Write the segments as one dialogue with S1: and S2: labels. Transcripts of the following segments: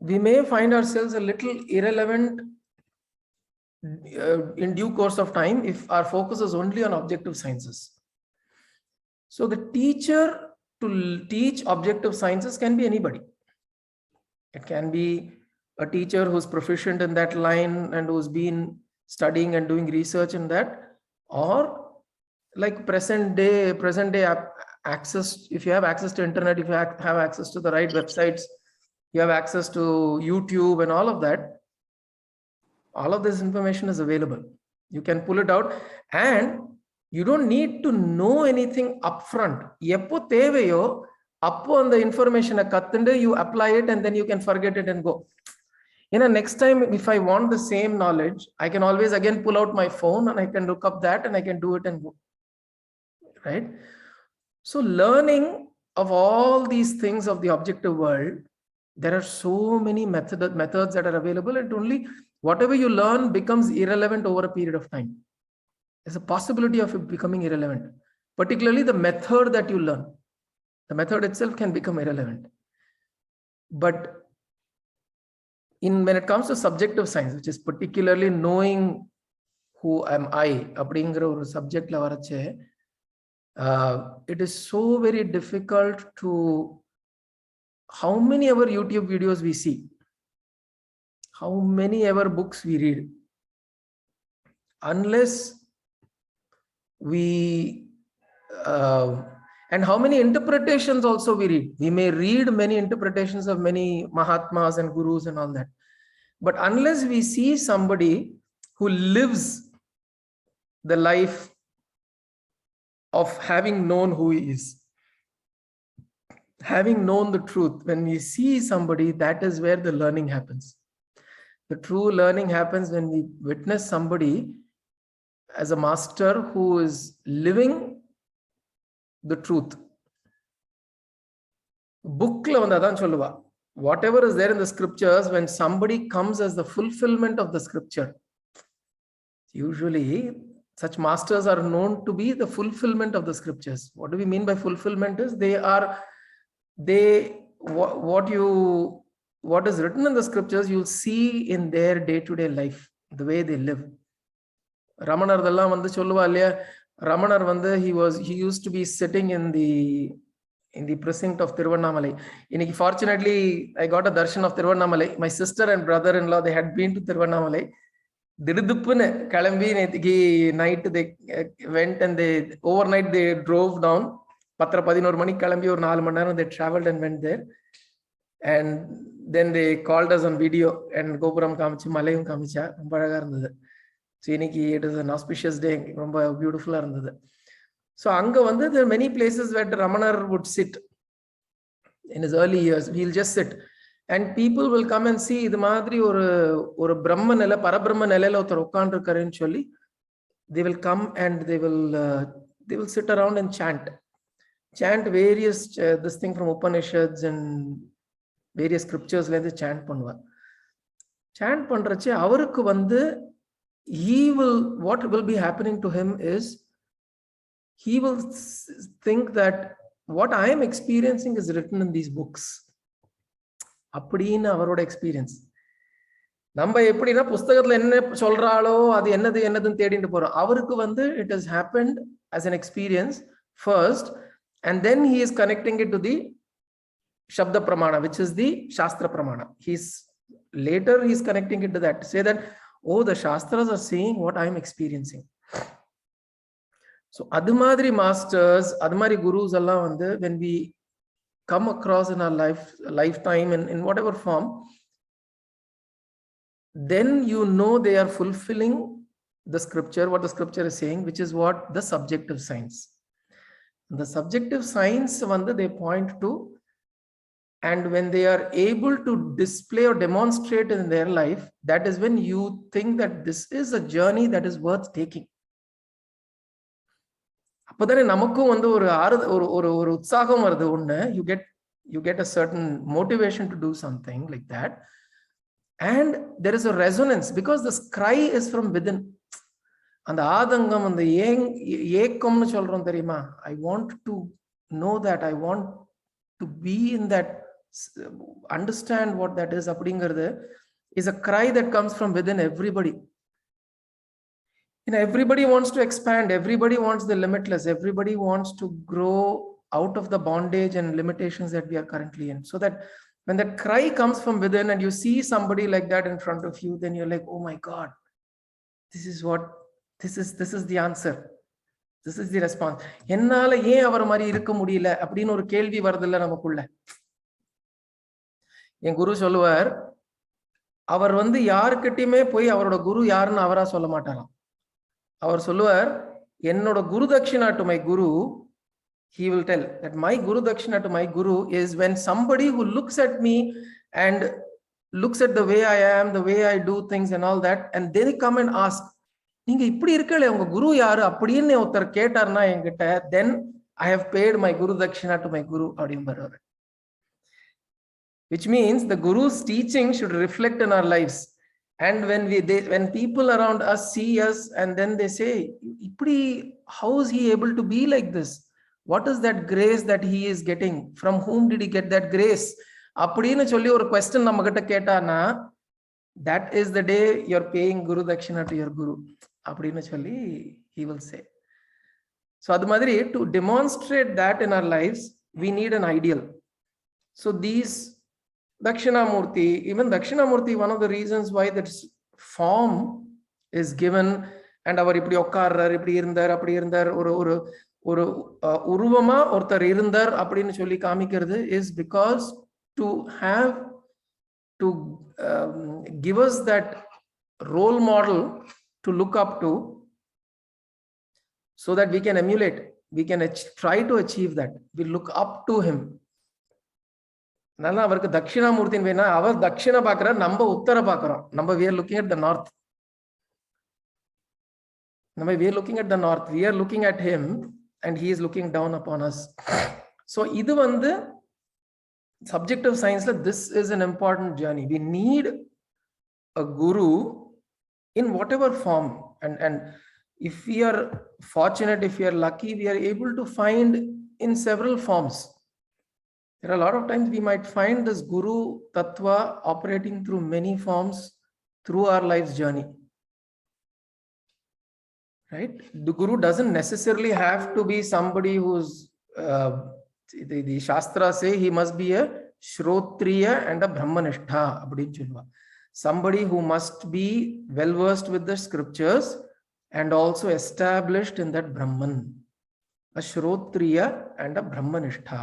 S1: we may find ourselves a little irrelevant in due course of time if our focus is only on objective sciences. So the teacher to teach objective sciences can be anybody. It can be a teacher who's proficient in that line and who's been studying and doing research in that, or like present day access. If you have access to internet, if you have access to the right websites, you have access to YouTube and all of that, all of this information is available. You can pull it out, and you don't need to know anything upfront. Eppo theveyo appo and the information you apply it, and then you can forget it and go. Next time if I want the same knowledge, I can always again pull out my phone and I can look up that and I can do it and go. Right? So learning of all these things of the objective world, there are so many methods that are available, and only whatever you learn becomes irrelevant over a period of time. There's a possibility of it becoming irrelevant, particularly the method that you learn. The method itself can become irrelevant. But when it comes to subjective science, which is particularly knowing who am I, அப்படிங்கிற ஒரு subjectல வரச்சே, it is so very difficult to, how many ever YouTube videos we see, how many ever books we read, unless we and how many interpretations also we read. We may read many interpretations of many Mahatmas and Gurus and all that, but unless we see somebody who lives the life of having known who he is, having known the truth, when we see somebody, that is where the learning happens. The true learning happens when we witness somebody as a master who is living the truth. Bookla vandadan solluva, whatever is there in the scriptures, when somebody comes as the fulfillment of the scripture, usually such masters are known to be the fulfillment of the scriptures. What do we mean by fulfillment? Is what is written in the scriptures, you'll see in their day-to-day life, the way they live. Ramanar dalla vandu solluva illaya, Ramanar vandu he used to be sitting in the precinct of Tiruvannamalai. Fortunately, I got a darshan of Tiruvannamalai. My sister and brother-in-law, they had been to Tiruvannamalai. Diduppune kalambi netiki night they went, and overnight they drove down. 11 mani kalambi or 4 mani neram they traveled and went there, and then they called us on video and gopuram kaamichu malayum kaamicha romba alaga irundhathu. So it is an auspicious day, romba beautiful irundhathu. So anga vandu there are many places where Ramanar would sit in his early years. He'll just sit, and people will come and see idu maadhiri oru brahma nela parabrahma nelayila othar ukkandirukkarenu solli, they will come and they will sit around and chant various this thing from Upanishads and various scriptures la irundhu chant pandrache avarukku vandu what will be happening to him is he will think that what I am experiencing is written in these books. அப்படின்னு அவரோட experience. நம்ம எப்படின்னா புஸ்தகத்துல என்ன சொல்றாளோ அது என்னதுன்னு தேடிட்டு போறோம். அவருக்கு வந்து it has happened as an experience first, and then he is connecting it to the Shabda Pramana, which is the Shastra Pramana. Later he's connecting it to that, to say that, oh, the Shastras are saying what I am experiencing. So adu madri masters, adu madri gurus alla vandu, when we come across in our lifetime in whatever form, then they are fulfilling the scripture, what the scripture is saying, which is what the subjective science. The subjective science vandu they point to, and when they are able to display or demonstrate in their life, that is when you think that this is a journey that is worth taking. அப்பதானே நமக்கும் வந்து ஒரு உற்சாகம் வருது. ஒண்ணு, you get a certain motivation to do something like that, and there is a resonance because this cry is from within. அந்த ஆதங்கம், அந்த ஏக்கம்னு சொல்றோம் தெரியுமா, I want to know that, I want to be in that understand what that is அப்படிங்கிறது is a cry that comes from within everybody. Everybody wants to expand, everybody wants the limitless, everybody wants to grow out of the bondage and limitations that we are currently in. So that when that cry comes from within and you see somebody like that in front of you, then you're like, oh my God, this is the answer. This is the response. என்னால ஏன் அவர் மாதிரி இருக்க முடியல அப்படின்னு ஒரு கேள்வி வருதுல்ல நமக்குள்ள. என் குரு சொல்லுவார், அவர் யாருக்கிட்டையுமே போய் அவரோட குரு யாருன்னு அவரா சொல்ல மாட்டாராம். அவர் சொல்லுவார், என்னோட guru dakshina to my guru, he will tell that my guru dakshina to my guru is when somebody who looks at me and looks at the way I am, the way I do things and all that, and they come and ask, நீங்க இப்படி இருக்கல, உங்க குரு யாரு அப்படின்னு ஒருத்தர் கேட்டார்னா என்கிட்ட, then I have paid my guru dakshina to my guru அப்படிம்பாரு. Which means the guru's teaching should reflect in our lives. And when people around us see us and then they say, how is he able to be like this? What is that grace that he is getting? From whom did he get that grace? அப்படின்னு சொல்லி ஒரு question நம்ம கிட்ட கேட்டானா, that is the day you're paying guru dakshina to your guru அப்படின்னு சொல்லி he will say. So அது மாதிரி to demonstrate that in our lives, we need an ideal. So these Dakshinamurti, even Dakshinamurti, one of the reasons why that form is given, and அவர் இப்படி உட்கார்றார், இப்படி இருந்தார், அப்படி இருந்தார், ஒரு ஒரு உருவமா ஒருத்தர் இருந்தார் அப்படின்னு சொல்லி காமிக்கிறது is because to give us that role model to look up to, so that we can emulate, we can try to achieve that, we look up to him. அதனால அவருக்கு தட்சிணாமூர்த்தின்னு வேணா, அவர் தட்சிண பாக்குறார், நம்ம உத்தர பாக்குறோம். நம்ம we are looking at the north. We are looking at the north, we are looking at him and he is looking down upon us. So இது subjective science, this is an important journey. We need a guru in whatever form, and if we are fortunate, if we are lucky, we are able to find in several forms. There are a lot of times we might find this guru tattva operating through many forms through our life's journey. Right? The guru doesn't necessarily have to be somebody who's the Shastras say he must be a Shrotriya and a Brahmanishtha. Somebody who must be well versed with the scriptures and also established in that Brahman. A Shrotriya and a Brahmanishtha.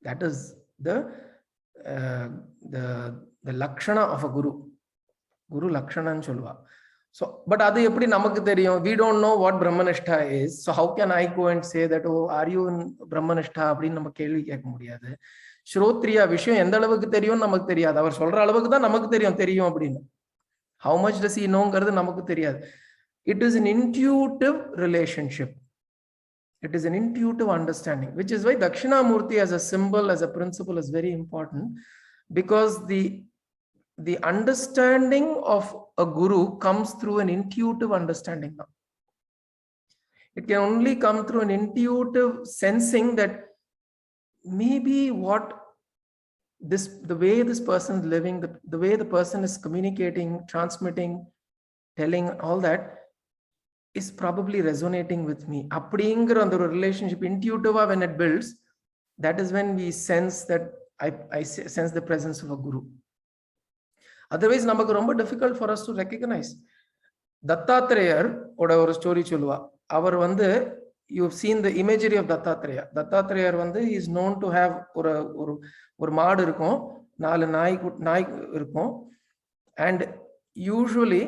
S1: That is the Lakshana of a Guru. Guru Lakshana and Chulva. So, but adu eppadi namakku theriyum? We don't know what Brahmanishtha is. So how can I go and say that, oh, are you in Brahmanishtha? Appadi namak kelvi kekka mudiyadhu. Shrotriya vishayam endha alavukku theriyum namakku theriyadhu. Avar solra alavukku dhaan namakku theriyum appadinu. How much does he know engiradhu namakku theriyadhu. It is an intuitive relationship. It is an intuitive understanding, which is why Dakshinamurti as a symbol, as a principle is very important, because the understanding of a guru comes through an intuitive understanding now. It can only come through an intuitive sensing that maybe the way this person is living, the way the person is communicating, transmitting, telling, all that is probably resonating with me. Appadiங்கிற அந்த ஒரு relationship intuitive when it builds, that is when we sense that I sense the presence of a guru. Otherwise நமக்கு ரொம்ப difficult for us to recognize. தத்தாத்ரேயர் ஓட ஒரு story சொல்லுவா. அவர் you've seen the imagery of Dattatreya. Dattatreya he is known to have ஒரு மாடு இருக்கும், 4 நாய் இருக்கும், and usually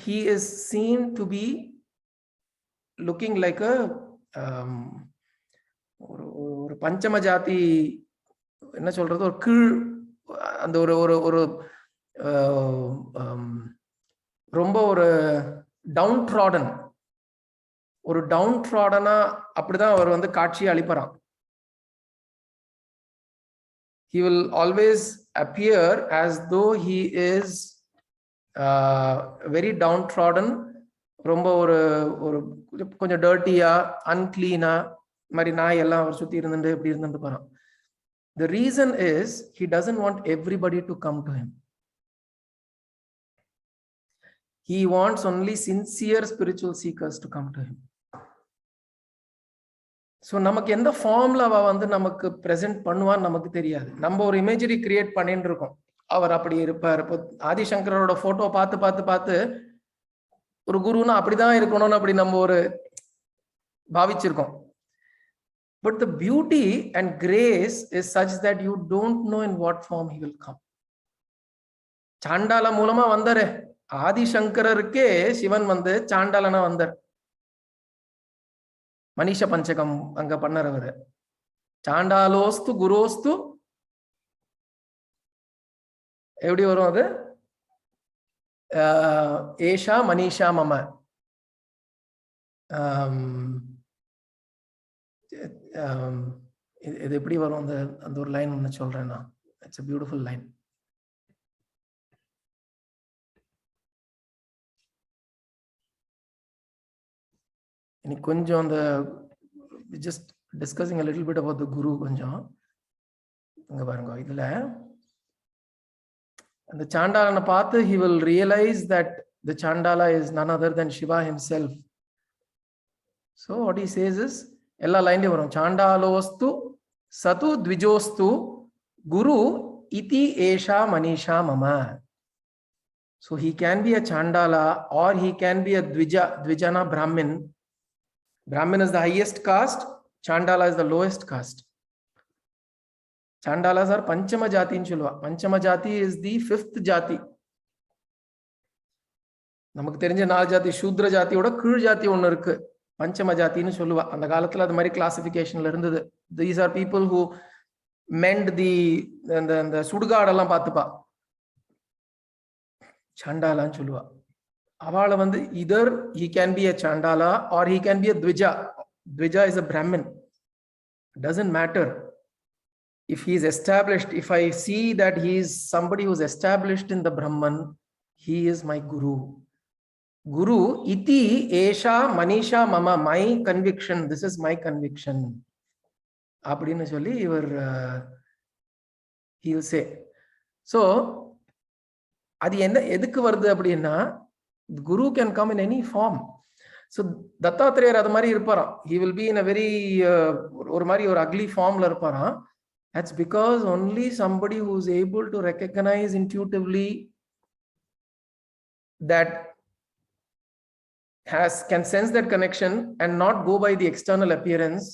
S1: he is seen to be looking like a ஒரு பஞ்சமஜாதி என்ன சொல்றது, ஒரு கீழ், அந்த ஒரு ரொம்ப ஒரு டவுன் ட்ராடனா அப்படிதான் அவர் காட்சி அளிப்பறான். He will always appear as though he is very downtrodden, ரொம்ப ஒரு கொஞ்சம் டர்ட்டியா, அன்கிளீனா மாதிரி நாய் எல்லாம் அவர் சுத்தி இருந்துட்டு இப்படி இருந்துட்டு போறான். The reason is he doesn't want everybody to come to him. He wants only sincere spiritual seekers to come to him. So நமக்கு எந்த ஃபார்ம்ல அவ வந்து நமக்கு பிரசன்ட் பண்ணுவான்னு நமக்கு தெரியாது. நம்ம ஒரு இமேஜரி கிரியேட் பண்ணிட்டு இருக்கோம். அவர் அப்படி இருப்பார். இப்போ ஆதிசங்கரோட போட்டோ பார்த்து பார்த்து பார்த்து ஒரு குருன்னா அப்படிதான் இருக்கணும்னு அப்படி நம்ம ஒரு பாவிச்சிருக்கோம். But the beauty and grace is such that you don't know in what form he will come. சாண்டால மூலமா வந்தாரு. ஆதிசங்கரருக்கே சிவன் வந்து சாண்டாலனா வந்தார். மனிஷ பஞ்சகம் அங்க பண்ணறவர். சாண்டாலோஸ்து குரோஸ்து எப்படி வரும் அது? ஏஷா மனிஷா மம. இது எப்படி வரும்? அந்த ஒரு லைன் ஒன்று சொல்றேன் நான். It's a beautiful line. இன்னைக்கு கொஞ்சம் அந்த just discussing a little bit about the guru கொஞ்சம் இங்க பாருங்க. இதுல அந்த சாண்டாலனை பார்த்து he will realize that the Chandala is none other than Shiva himself. So what he says is, எல்லா லைன்லயும் வரும், சாண்டாலோஸ்து சது த்விஜோஸ்து குரு இதி ஏஷா மனிஷா மம. So he can be a Chandala or he can be a Dvijana Brahmin. Brahmin is the highest caste, Chandala is the lowest caste. Chandalas are Panchama Jati in Chulva. Panchama Jati is the fifth Jati. நமக்கு தெரிஞ்ச 4 ஜாதி, சூத்ர ஜாதியோட கீழ் ஜாதி ஒன்று இருக்கு, பஞ்சம ஜாத்தின்னு சொல்லுவா. அந்த காலத்துல அது மாதிரி கிளாசிபிகேஷன்ல இருந்தது. These are people who mend the சுடுகாடெல்லாம் பார்த்துப்பா, சாண்டாலான்னு சொல்லுவா. அவளை வந்து either he can be a Chandala or he can be a Dvija. Dvija is a Brahmin. It doesn't matter. If he is established, if I see that he is somebody who is established in the Brahman, he is my Guru. Guru iti esha manisha mama, my conviction, this is my conviction. அப்படின்னு சொல்லி இவர் he will say. So அது என்ன எதுக்கு வருது அப்படின்னா, Guru can come in any form. So Dattatreya அது மாதிரி இருப்பாராம். He will be in a very ஒரு மாதிரி ஒரு ugly formல இருப்பாராம். That's because only somebody who is able to recognize intuitively that can sense that connection and not go by the external appearance,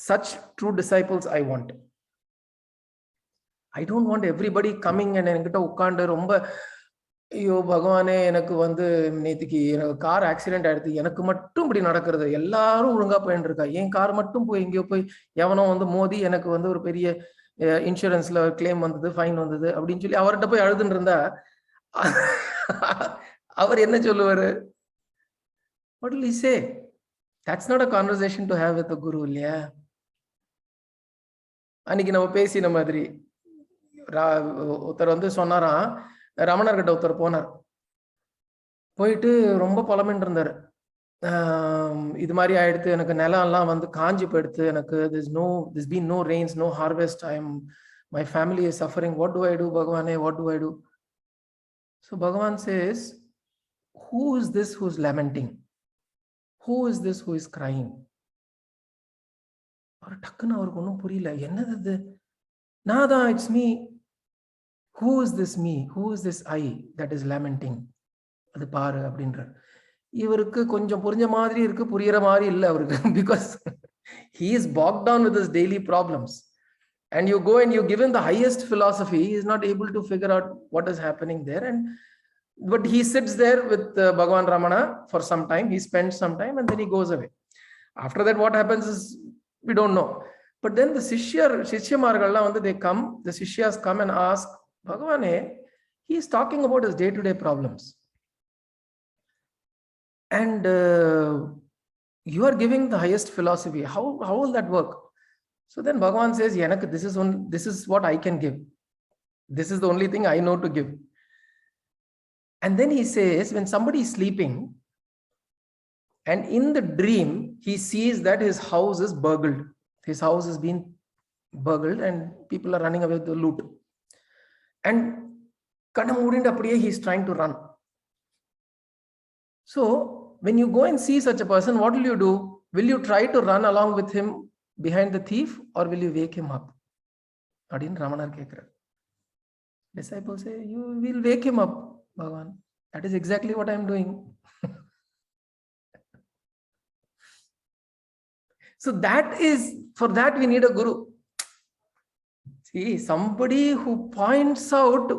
S1: such true disciples I want. I don't want everybody coming and என்கிட்ட உட்கார்ந்து ரொம்ப ஐயோ பகவானே எனக்கு வந்து நேற்றுக்கு எனக்கு car accident ஆயிடுது, எனக்கு மட்டும் இப்படி நடக்கிறது, எல்லாரும் ஒழுங்கா போயிட்டு இருக்கா, என் கார் மட்டும் போய் எங்கேயோ போய் எவனோ வந்து மோதி எனக்கு வந்து ஒரு பெரிய இன்சூரன்ஸ்ல கிளைம் வந்தது, ஃபைன் வந்தது அப்படின்னு சொல்லி அவர்கிட்ட போய் அழுதுன்னு இருந்தா அவர் என்ன சொல்லுவாரு? What will he say? That's not a conversation to have with a guru, இல்லையா? அன்னைக்கு நம்ம பேசின மாதிரி ஒருத்தர் வந்து சொன்னாராம், ரமணர்கிட்ட ஒருத்தர் போனார், போயிட்டு ரொம்ப புலமின்னு இருந்தாரு. இது மாதிரி ஆயிடுத்து, எனக்கு நிலம் எல்லாம் வந்து காஞ்சி போயிடுத்து, எனக்கு there's been no rains, no harvest, my family is suffering, what do I do Bhagavane, what do I do? So Bhagavan says, who is this who is lamenting? Who is this who is crying? அவர் டக்குன்னு அவருக்கு ஒன்றும் புரியல, என்னது இது? நாதான், it's me. Who is this me? Who is this I that is lamenting? அது பாரு அப்படின்ற. இவருக்கு கொஞ்சம் புரிஞ்ச மாதிரி இருக்கு, புரியற மாதிரி இல்லை அவருக்கு. Because he is bogged down with his daily problems. And you go and you give him the highest philosophy, he is not able to figure out what is happening there. But he sits there with Bhagavan Ramana for some time, he spends some time and then he goes away. After that what happens is, we don't know. But then the Shishya Margalla, they come, the Shishyas come and ask, Bhagavane, he is talking about his day-to-day problems. And you are giving the highest philosophy. How will that work? So then Bhagavan says, this is what I can give. This is the only thing I know to give. And then he says, when somebody is sleeping and in the dream, he sees that his house is burgled. His house has been burgled and people are running away with the loot. And he's trying to run. So when you go and see such a person, what will you do? Will you try to run along with him behind the thief, or will you wake him up? Adin Ramanar Kekra. Disciples say, you will wake him up, Bhagavan. That is exactly what I am doing. So for that we need a guru. See, somebody who points out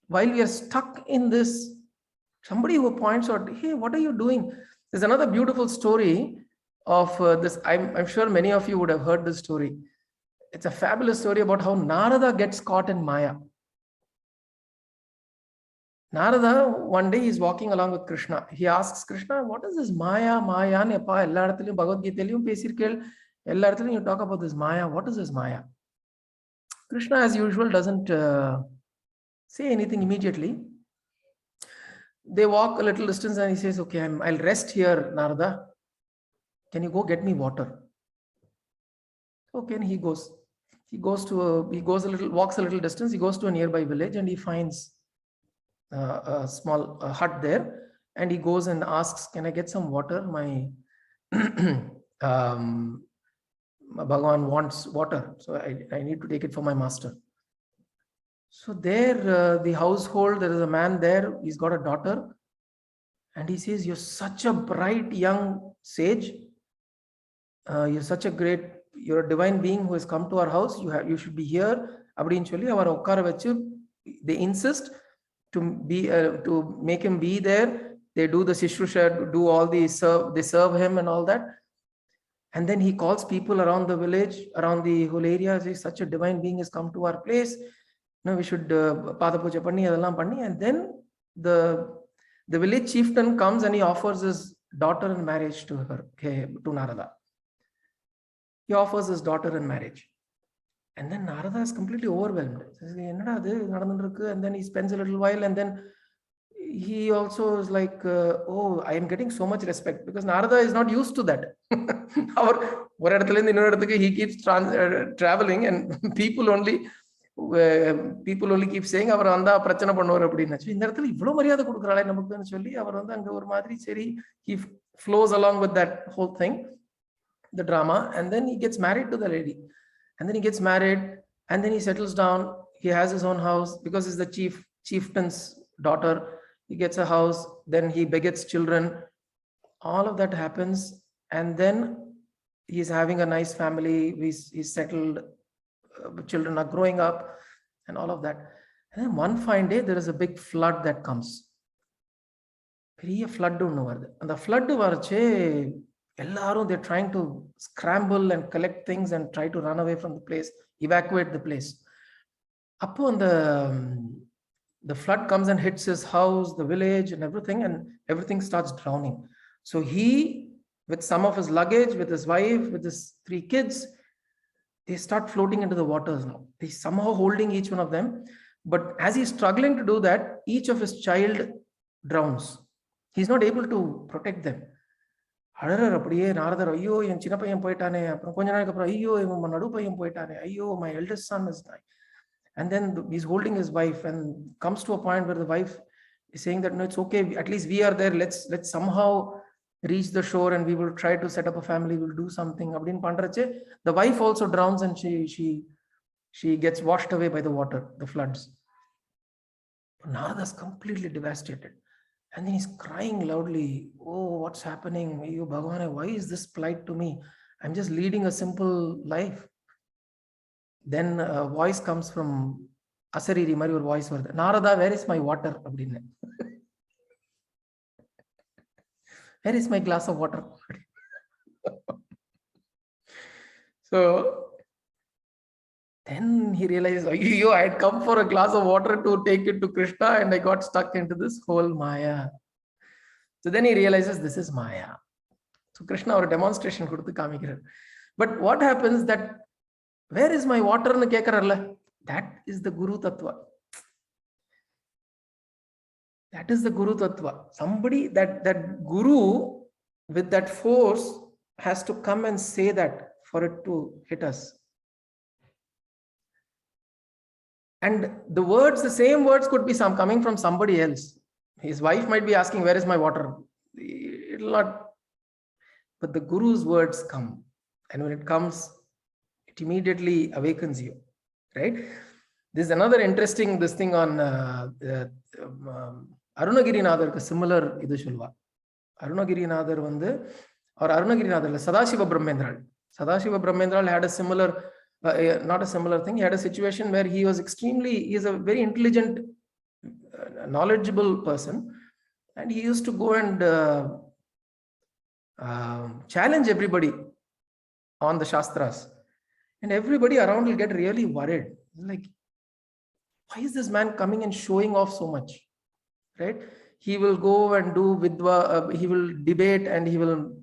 S1: while we are stuck in this, somebody who points out, hey, what are you doing? There's another beautiful story of this. I'm sure many of you would have heard this story. It's a fabulous story about how Narada gets caught in Maya. Narada, one day he's walking along with Krishna. He asks Krishna, what is this Maya? Maya, Bhagavad Gita, you talk about this Maya. What is this Maya? Krishna, as usual, doesn't say anything immediately. They walk a little distance and he says, okay, I'll rest here, Narada. Can you go get me water? Okay, and he goes. Walks a little distance. He goes to a nearby village and he finds a small hut there. And he goes and asks, can I get some water? My Bhagavan wants water, so I need to take it for my master. So there, the household, there is a man there. He's got a daughter. And he says, you're such a bright young sage. You're a divine being who has come to our house. You should be here. They insist to make him be there. They do the Shishrusha, do all they serve him and all that. And then he calls people around the village, around the whole area. Says, such a divine being has come to our place. No, we should Pada Puja Panni, Adellam Panni. And then the village chieftain comes and he offers his daughter in marriage to Narada. He offers his daughter in marriage. And then Narada is completely overwhelmed. And then he spends a little while and then he also is like, oh, I am getting so much respect, because Narada is not used to that. He keeps traveling and people only keep saying, he flows along with that whole thing, the drama, and then he gets married to the lady. And then he gets married and then he settles down. He has his own house because he's the chieftain's daughter. He gets a house, then he begets children. All of that happens. And then he's having a nice family. He's settled. Children are growing up and all of that. And then one fine day, there is a big flood that comes. And the flood, they're trying to scramble and collect things and try to run away from the place, evacuate the place. Upon the flood comes and hits his house, the village and everything starts drowning. So he, with some of his luggage, with his wife, with his 3 kids, they start floating into the waters now. He's somehow holding each one of them. But as he's struggling to do that, each of his child drowns. He's not able to protect them. My eldest son is dying. And then he's holding his wife and comes to a point where the wife is saying that, no, it's okay. At least we are there. Let's somehow reach the shore and we will try to set up a family. We'll do something. The wife also drowns and she gets washed away by the water, the floods. Narada's completely devastated. And then he's crying loudly. Oh, what's happening? Why is this plight to me? I'm just leading a simple life. Then a voice comes from Asariri, Mari or voice was Narada, where is my water? Where is my glass of water? So then he realized, I had come for a glass of water to take it to Krishna and I got stuck into this whole Maya. So then he realizes this is Maya. So Krishna or a demonstration. But what happens that, where is my water? That is the Guru Tattva. That is the Guru Tattva. Somebody, that Guru with that force has to come and say that for it to hit us. And the same words could be coming from somebody else. His wife might be asking, where is my water? It'll not. But the Guru's words come. And when it comes, it immediately awakens you, right? There's another interesting this thing on Arunagirinadar, similar idu solva. Arunagirinadar vandu, or Arunagirinadar, Sadashiva Brahmendral. Sadashiva Brahmendral had a similar, not a similar thing. He had a situation where he is a very intelligent, knowledgeable person. And he used to go and challenge everybody on the Shastras. And everybody around will get really worried. Like, why is this man coming and showing off so much? Right? He will go and do vidva, he will debate and he will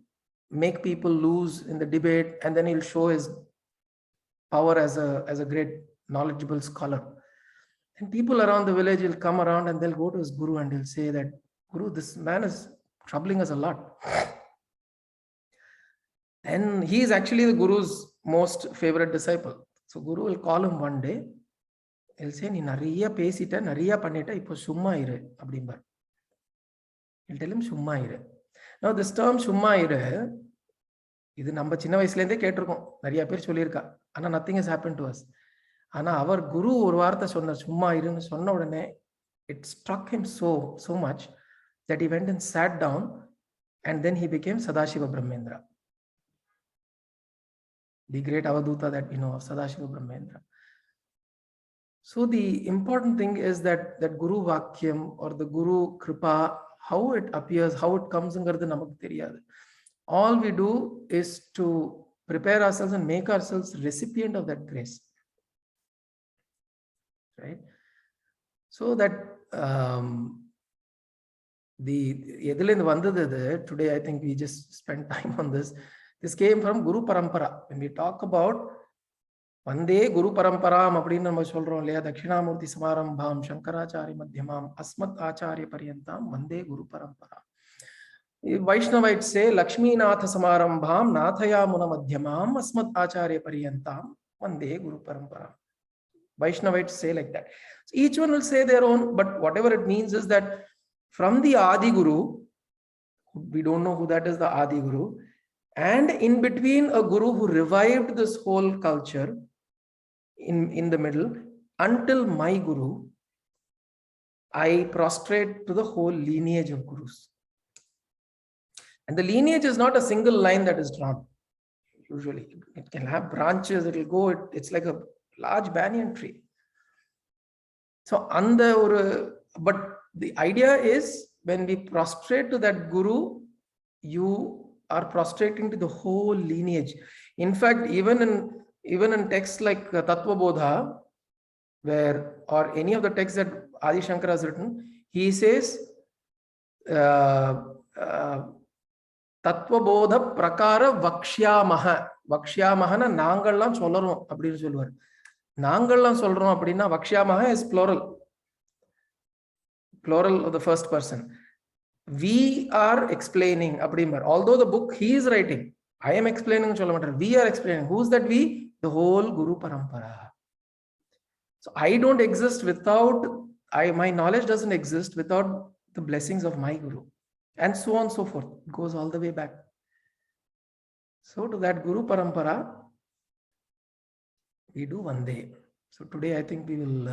S1: make people lose in the debate, and then he'll show his power as a great knowledgeable scholar. And people around the village will come around and they'll go to his guru and he'll say that, Guru, this man is troubling us a lot. And he is actually the Guru's most favorite disciple. So Guru will call him one day. He'll say, "Ni nariya pesita, nariya pannita, ipo summa iru," abdimbar. He'll tell him summa iru. Now this term summa iru, idu namba chinna vayasula inde kettirukom, nariya per sollirka, ana nothing has happened to us. Ana our Guru oru vaartha sonnar summa iru nu sonna udane, it struck him so much that he went and sat down, and then he became Sadashiva Brahmendra, the great Avaduta that we know of, Sadashiva Brahmendra. So the important thing is that Guru Vakyam or the Guru Kripa, how it appears, how it comes in namak theriyadu. All we do is to prepare ourselves and make ourselves recipient of that grace. Right? So that today I think we just spent time on this. This came from Guru Parampara. When we talk about Vande Guru Paramparam, appadinu nama solrom illaya, Dakshinamurti Samarambham, Shankaracharya Madhyamam, Asmat Acharya Paryantam, Vande Guru Parampara. Vaishnavites say Lakshmi Natha Samarambham, Nathaya Muna Madhyamam, Asmat Acharya Paryantam, Vande Guru Parampara. Vaishnavites say like that. So each one will say their own, but whatever it means is that from the Adi Guru, we don't know who that is, the Adi Guru, and in between a Guru who revived this whole culture in the middle, until my Guru, I prostrate to the whole lineage of Gurus. And the lineage is not a single line that is drawn. Usually it can have branches, it will go, it's like a large banyan tree. So but the idea is, when we prostrate to that Guru, you are prostrating to the whole lineage. In fact, even in texts like Tattva Bodha, or any of the texts that Adi Shankara has written, he says Tattva Bodha Prakara Vakshyamaha. Vakshyamaha na Nangallam Solarum Abdin Sulvar. Nangallam Solrum Abdina Vakshyamaha is plural of the first person. We are explaining, although the book he is writing, I am explaining, we are explaining. Who's that we? The whole Guru Parampara. So I don't exist without, my knowledge doesn't exist without the blessings of my Guru. And so on and so forth. It goes all the way back. So to that Guru Parampara, we do one day. So today I think we will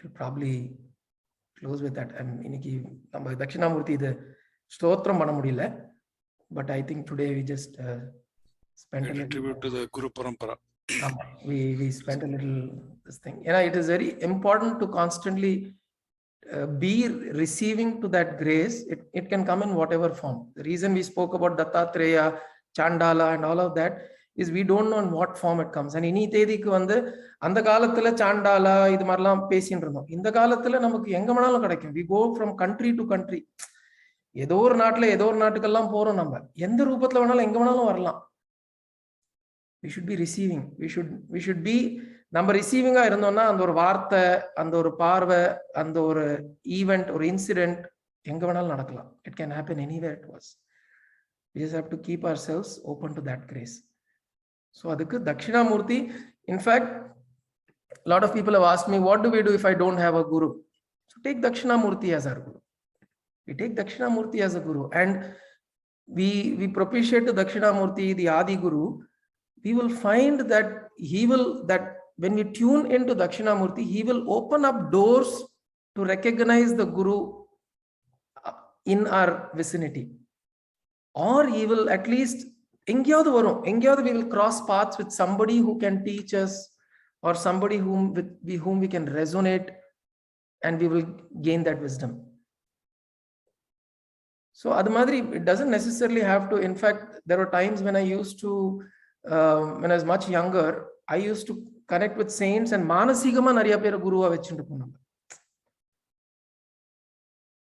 S1: we'll probably close with that. Dakshinamurti Stotram panna mudiyala, but I think today we just spent a little tribute to the Guru Parampara. We spent a little this thing. It is very important to constantly be receiving to that grace. It can come in whatever form. The reason we spoke about Dattatreya, Chandala and all of that is we don't know in what form it comes. And ini thedikku vandu andha kaalathila Chandala idu marilam pesindrundom. Indha kaalathila namakku enga venalum kedaikum. We go from country to country. ஏதோ ஒரு நாட்டுல ஏதோ ஒரு நாட்டுக்கெல்லாம் போறோம், நம்ம எந்த ரூபத்துல வேணாலும் எங்க வேணாலும் வரலாம். We should be receiving. We should be நம்ம ரிசீவிங்கா இருந்தோம்னா அந்த ஒரு வார்த்தை, அந்த ஒரு பார்வை, அந்த ஒரு ஈவெண்ட், ஒரு இன்சிடென்ட் எங்க வேணாலும் நடக்கலாம். It can happen anywhere to us. We just have to keep ourselves open to that grace. So adukku Dakshinamurti, in fact, A lot of people have asked me, what do we do if I don't have a guru? So take Dakshinamurti as our guru. We take Dakshinamurti as a guru, and we propitiate to Dakshinamurti, the Adi Guru. We will find that that when we tune into Dakshinamurti, he will open up doors to recognize the Guru in our vicinity. Or he will at least, we will cross paths with somebody who can teach us, or somebody whom we can resonate, and we will gain that wisdom. So Adamadri, it doesn't necessarily have to. In fact, there were times when I used to, when I was much younger, I used to connect with saints and Manasigama Nariya Pera Guruva vechundu ponanga.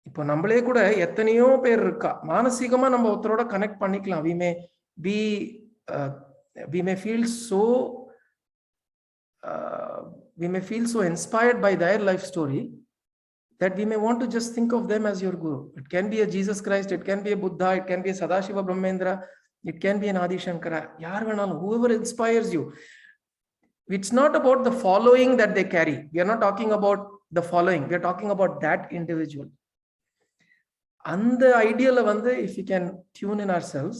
S1: இப்போ நம்மளே கூட எத்தனையோ பேர் இருக்கா, மானசீகமா நம்ம ஒருத்தரோட connect பண்ணிக்கலாம். we may feel so inspired by their life story that we may want to just think of them as your guru. It can be a Jesus Christ, it can be a Buddha, it can be a Sadashiva Brahmendra, it can be an Adi Shankara. Yaar venalum, whoever inspires you. It's not about the following that they carry. We are not talking about the following. We are talking about that individual. And the ideal of if we can tune in ourselves,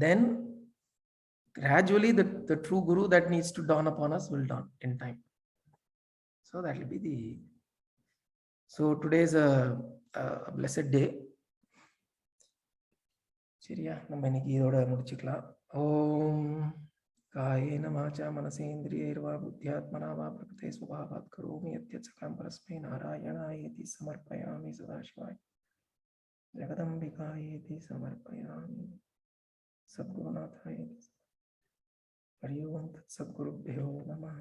S1: then gradually the true guru that needs to dawn upon us will dawn in time. So that will be the. So today is a blessed day. Chiriya, நம்ம இன்னைக்கு இதோட முடிச்சுக்கலாம். ஓம் காயேன வாசா மனசேந்திரியைர்வா புத்தியாத்மனா வா பிரகிருதே ஸ்வபாவாத் கரோமி யத்யத் சகலம் பரஸ்மை நாராயணாயேதி சமர்ப்பயாமி சதாசிவாய ஜெகதம்பிகாயேதி சமர்ப்பயாமி சத்குருநாதாயேதி. ஹரி ஓம் தத் சத்குருभ्यो நமः.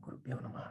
S1: குருभ्यो நமः.